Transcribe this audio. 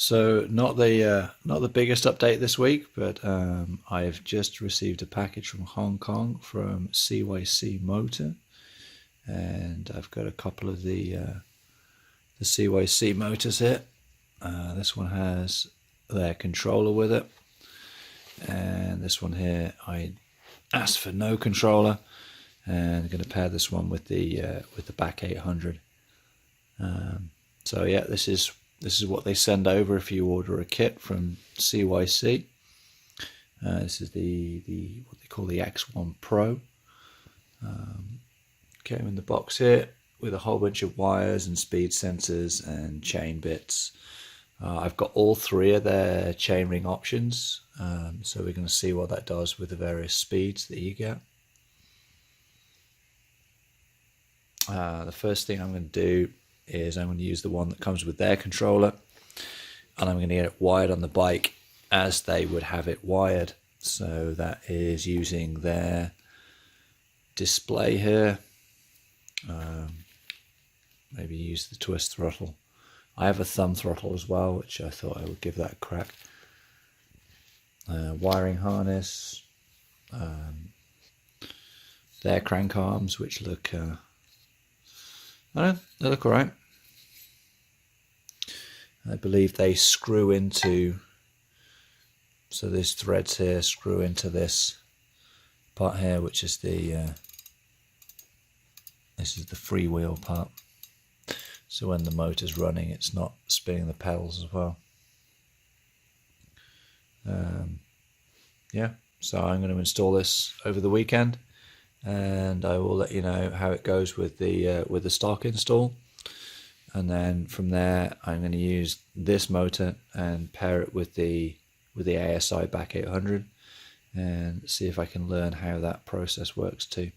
So not the biggest update this week, but I've just received a package from Hong Kong from CYC Motor, and I've got a couple of the CYC motors here. This one has their controller with it, and this one here I asked for no controller, and I'm going to pair this one with the BAC800. So yeah, this is what they send over if you order a kit from CYC. This is the what they call the X1 Pro. Came in the box here with a whole bunch of wires and speed sensors and chain bits. I've got all three of their chainring options, so we're going to see what that does with the various speeds that you get. The first thing I'm going to do is I'm going to use the one that comes with their controller, and I'm going to get it wired on the bike as they would have it wired. So that is using their display here. Maybe use the twist throttle. I have a thumb throttle as well, which I thought I would give that a crack. Wiring harness, their crank arms, which look they look alright. I believe they screw into, so these threads here screw into this part here, which is the this is the freewheel part. So when the motor's running, it's not spinning the pedals as well. Yeah, so I'm going to install this over the weekend, and I will let you know how it goes with the stock install. And then from there, I'm going to use this motor and pair it with the ASI BAC800 and see if I can learn how that process works too.